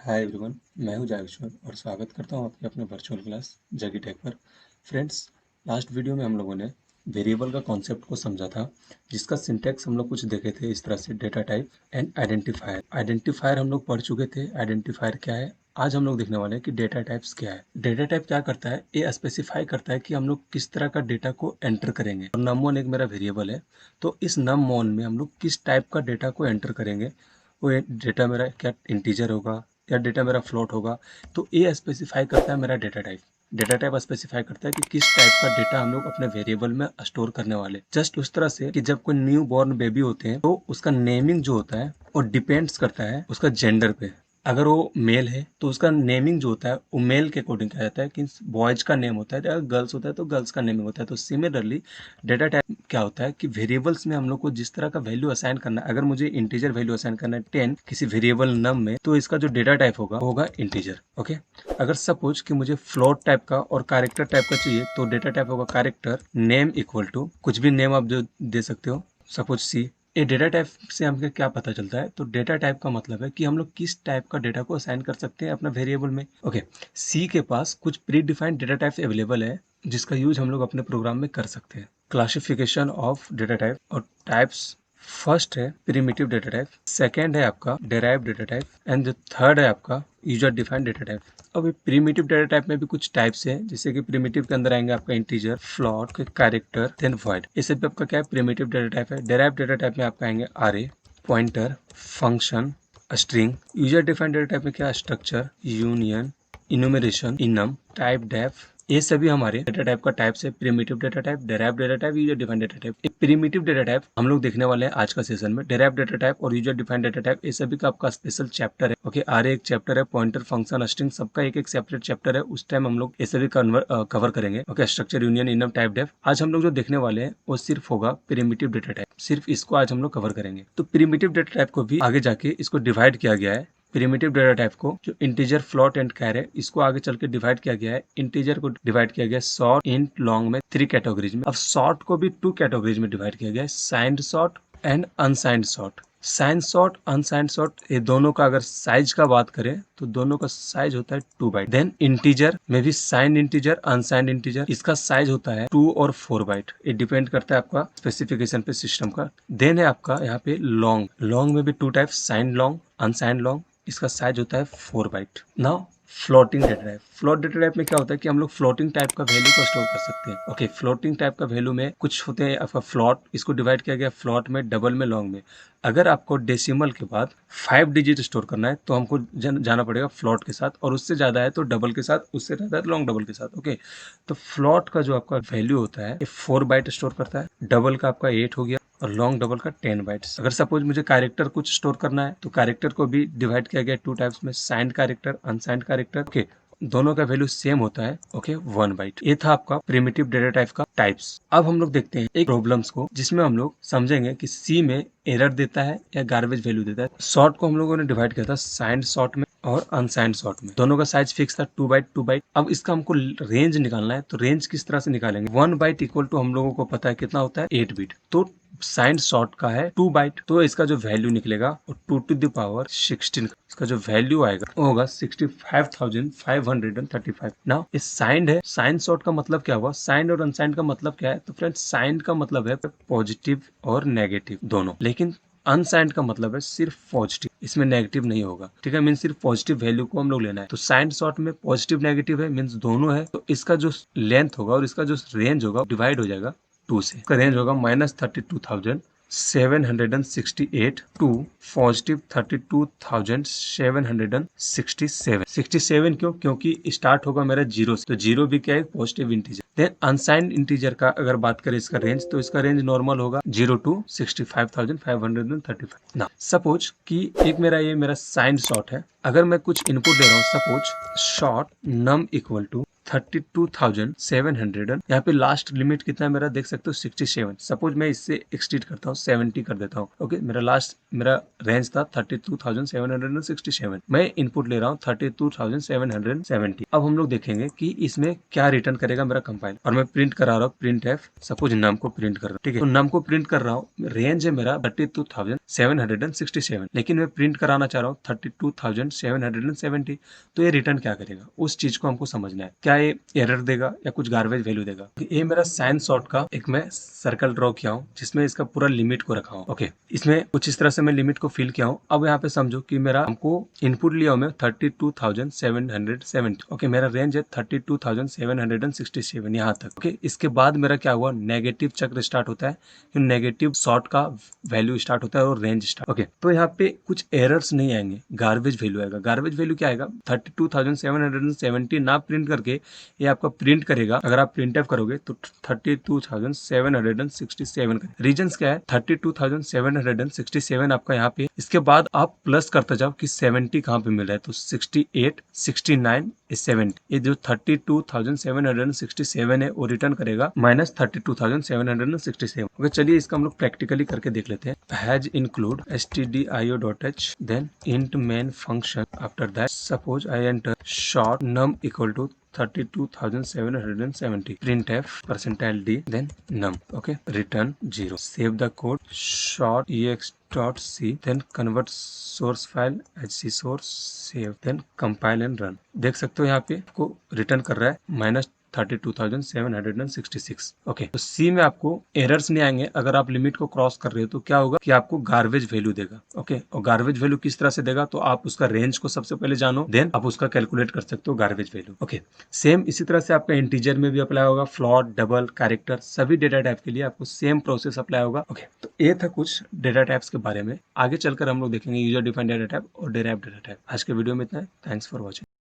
Hi everyone, मैं हूं जागेश्वर और स्वागत करता हूं आपके अपने वर्चुअल क्लास जगी टेक पर। फ्रेंड्स, लास्ट वीडियो में हम लोगों ने वेरिएबल का कॉन्सेप्ट को समझा था, जिसका सिंटैक्स हम लोग कुछ देखे थे इस तरह से: data type and identifier. Identifier हम लोग पढ़ चुके थे, आइडेंटिफायर क्या है। आज हम लोग देखने वाले हैं कि डेटा टाइप्स क्या है। डेटा टाइप क्या करता है, ये स्पेसिफाई करता है कि हम लोग किस तरह का डेटा को एंटर करेंगे। और num1 एक मेरा वेरिएबल है, तो इस num1 में हम लोग किस टाइप का डेटा को एंटर करेंगे। वो डेटा मेरा क्या इंटीजर होगा या डेटा मेरा फ्लोट होगा, तो ये स्पेसिफाई करता है मेरा data type. Data type specify करता है कि किस टाइप का डेटा हम लोग अपने वेरिएबल में स्टोर करने वाले। जस्ट उस तरह से कि जब कोई न्यू बॉर्न बेबी होते हैं तो उसका नेमिंग जो होता है वो डिपेंड्स करता है उसका जेंडर पे। अगर वो मेल है तो उसका नेमिंग जो होता है वो मेल के अकॉर्डिंग किया जाता है, कि बॉयज का नेम होता है। अगर गर्ल्स होता है तो गर्ल्स का नेमिंग होता है। तो सिमिलरली डेटा टाइप क्या होता है कि वेरिएबल्स में हम लोग को जिस तरह का वैल्यू असाइन करना है, अगर मुझे इंटीजर वैल्यू असाइन करना है 10 किसी वेरिएबल नम में, तो इसका जो डेटा टाइप होगा इंटीजर। ओके, अगर सपोज कि मुझे फ्लोट टाइप का और कैरेक्टर टाइप का चाहिए, तो डेटा टाइप होगा कैरेक्टर, नेम इक्वल टू कुछ भी नेम आप जो दे सकते हो, सपोज सी। ये डेटा टाइप से हमें क्या पता चलता है, तो डेटा टाइप का मतलब है कि हम लोग किस टाइप का डेटा को असाइन कर सकते हैं अपना वेरिएबल में। ओके, सी के पास कुछ pre defined data type available है, जिसका यूज हम लोग अपने प्रोग्राम में कर सकते हैं। क्लासिफिकेशन ऑफ डेटा टाइप और टाइप्स: फर्स्ट है प्रिमिटिव डेटा टाइप, सेकेंड है आपका डेराइव डेटा टाइप, एंड जो थर्ड है आपका यूजर डिफाइंड डेटा टाइप। अब प्रिमिटिव डेटा टाइप में भी कुछ टाइप्स हैं, जैसे कि प्रिमिटिव के अंदर आएंगे आपका integer, float, character, then void. ये सब आपका क्या है, प्रिमिटिव डेटा टाइप है। डेराइव डेटा टाइप में आपका आएंगे array, pointer, function, string. User defined data type में क्या, structure, union, enumeration, enum, typedef. ये सभी हमारे डेटा टाइप का टाइप्स है: primitive data type, derive data type, user defined data type. एक प्रिमिटिव डेटा टाइप हम लोग देखने वाले हैं आज का सेशन में। डेराइव डेटा टाइप और यूजर डिफाइंड डेटा टाइप, ये सभी का आपका स्पेशल चैप्टर है। ओके, आरे एक चैप्टर है, पॉइंटर, फंक्शन, स्ट्रिंग, सबका एक एक सेपरेट चैप्टर है। उस टाइम हम लोग ये सभी कवर करेंगे। Okay, structure, union, enum, typedef. आज हम लोग जो देखने वाले हैं वो सिर्फ होगा प्रिमिटिव डेटा टाइप, सिर्फ इसको आज हम लोग कवर करेंगे। तो प्रिमिटिव डेटा टाइप को भी आगे जाके इसको डिवाइड किया गया है। प्रिमिटिव डेटा टाइप को जो इंटीजर, फ्लोट एंड कैरे, इसको आगे चल के डिवाइड किया गया है। इंटीजर को डिवाइड किया गया है शॉर्ट, इंट, लॉन्ग में 3 कैटेगरीज में। अब शॉर्ट को भी 2 कैटेगरीज में डिवाइड किया गया है: signed short and unsigned short. Signed short, unsigned short, ये दोनों का अगर साइज का बात करें तो दोनों का साइज होता है 2 बाइट। देन इंटीजर में भी साइंड इंटीजर, अनसाइंड इंटीजर, इसका साइज होता है 2 और 4 बाइट। ये डिपेंड करता है आपका स्पेसिफिकेशन पे, सिस्टम का। देन है आपका यहाँ पे लॉन्ग। लॉन्ग में भी 2 type, signed long, unsigned long. इसका साइज होता है 4 byte. Now floating data type. Float data type में क्या होता है कि हम लोग फ्लोटिंग टाइप का वैल्यू को स्टोर कर सकते हैं। ओके, फ्लोटिंग टाइप का वैल्यू में कुछ होते हैं आपका फ्लोट, इसको डिवाइड किया गया फ्लोट में, डबल में, लॉन्ग में। अगर आपको डेसिमल के बाद 5 डिजिट स्टोर करना है तो हमको जाना पड़ेगा फ्लोट के साथ, और उससे ज्यादा है तो डबल के साथ, उससे ज्यादा है लॉन्ग डबल के साथ। ओके, तो फ्लोट का जो आपका वैल्यू होता है ये 4 बाइट स्टोर करता है, डबल का आपका 8 हो गया, और लॉन्ग डबल का 10 बाइट्स। अगर सपोज मुझे कैरेक्टर कुछ स्टोर करना है तो कैरेक्टर को भी डिवाइड किया गया 2 टाइप्स में: signed character, unsigned character. Okay, दोनों का वैल्यू सेम होता है। Okay, 1 byte. ये था आपका प्रिमिटिव डेटा टाइप का टाइप्स। अब हम लोग देखते हैं एक प्रॉब्लम्स को, जिसमें हम लोग समझेंगे कि सी में एरर देता है या गार्बेज वैल्यू देता है। शॉर्ट को हम लोगों ने डिवाइड किया था साइंड शॉर्ट में और अनसाइंड शॉर्ट में। दोनों का साइज फिक्स था 2 बाइट 2 बाइट। अब इसका हमको रेंज निकालना है, तो रेंज किस तरह से निकालेंगे? 1 बाइट इक्वल टू हम लोगों को पता है कितना होता है, 8 बिट। तो साइंड शॉर्ट का है 2 बाइट, तो इसका जो वैल्यू निकलेगा वो 2 टू द पावर 16, इसका जो वैल्यू आएगा वो होगा 65,535। ना ये साइंड है। साइंड शॉर्ट का मतलब क्या हुआ? साइंड और अनसाइंड का मतलब क्या है? तो फ्रेंड्स, साइंड का मतलब है पॉजिटिव और नेगेटिव दोनों, लेकिन अनसाइंड का मतलब है सिर्फ पॉजिटिव, इसमें नेगेटिव नहीं होगा। ठीक है, मीन्स सिर्फ पॉजिटिव वैल्यू को हम लोग लेना है। तो साइंड शॉर्ट में पॉजिटिव नेगेटिव है, मीन्स दोनों है। तो इसका जो लेंथ होगा और इसका जो रेंज होगा डिवाइड हो जाएगा 2 से। इसका रेंज होगा -32,768 टू पॉजिटिव 32,767। 67 क्यों? क्योंकि स्टार्ट होगा मेरा 0 से, तो 0 भी क्या है, positive integer. Then unsigned integer का अगर बात करें इसका रेंज, तो इसका रेंज नॉर्मल होगा 0 टू 65,535। ना सपोज कि एक मेरा साइंड शॉर्ट है। अगर मैं कुछ इनपुट दे रहा हूँ, suppose short num equal to 32,700, यहाँ पे लास्ट लिमिट कितना है मेरा देख सकते हो 67। सपोज मैं इससे एक्सटीड करता हूँ 70 कर देता हूँ। ओके, मेरा रेंज था 32,767, मैं इनपुट ले रहा हूँ 32,770। अब हम लोग देखेंगे कि इसमें क्या रिटर्न करेगा मेरा कंपाइलर, और मैं प्रिंट करा रहा हूँ प्रिंट एफ, सपोज नम को प्रिंट कर रहा हूँ। ठीक है, तो नम को प्रिंट कर रहा हूँ, रेंज है मेरा 32,767, लेकिन मैं प्रिंट कराना चाह रहा हूँ 32,770। तो ये रिटर्न क्या करेगा, उस चीज को हमको समझना है। क्या ये एरर देगा या कुछ गार्बेज वैल्यू देगा। ये मेरा साइन सॉर्ट का एक मैं सर्कल ड्रॉ किया हूँ, जिसमें इसका पूरा लिमिट को रखा हूँ। ओके, इसमें कुछ इस तरह से मैं लिमिट को फिल किया हूँ। अब यहाँ पे समझो कि मेरा हमको इनपुट लिया हूँ मैं 32,770। ओके, मेरा रेंज है 32,767 यहाँ तक। ओके, इसके बाद मेरा क्या हुआ, नेगेटिव चक्र स्टार्ट होता है, नेगेटिव सॉर्ट का वैल्यू स्टार्ट होता है और रेंज स्टार्ट। ओके, तो यहाँ पे कुछ एरर्स नहीं आएंगे, गार्बेज वैल्यू आएगा। गार्बेज वैल्यू क्या आएगा, 32,770 ना प्रिंट करके ये आपका प्रिंट करेगा। अगर आप प्रिंट एफ करोगे तो 32,767 का रीजन क्या है, 32,767 आपका यहाँ पे। इसके बाद आप प्लस करते जाओ कि 70 कहाँ पे मिल रहा है, तो 68, 69, 70। ये जो 32,767 है वो रिटर्न करेगा माइनस 32,767। ओके, चलिए इसका हम लोग प्रैक्टिकली करके देख लेते हैं। Has include stdio.h then int main function, after that suppose I enter short num equal to 32,770, printf %d then num. Okay, return 0, save the code, short ex.c, then convert source file as c source, save, then compile and run। देख सकते हो यहाँ पे आपको return कर रहा है minus 32,766। Okay, तो सी में आपको एरर्स नहीं आएंगे। अगर आप लिमिट को क्रॉस कर रहे हो तो क्या होगा कि आपको गार्बेज वैल्यू देगा। ओके, और गार्बेज वैल्यू किस तरह से देगा, तो आप उसका रेंज को सबसे पहले जानो, देन आप उसका कैलकुलेट कर सकते हो गार्बेज वैल्यू। ओके, सेम इसी तरह से आपका इंटीजर में भी अप्लाई होगा, फ्लोट, डबल, कैरेक्टर, सभी डेटा टाइप के लिए आपको सेम प्रोसेस अप्लाई होगा। ओके, तो ये था कुछ डेटा टाइप्स के बारे में। आगे चलकर हम लोग देखेंगे यूजर डिफाइंड डेटा टाइप और डेराइव्ड डेटा टाइप। आज के वीडियो में इतना है। Thanks for watching.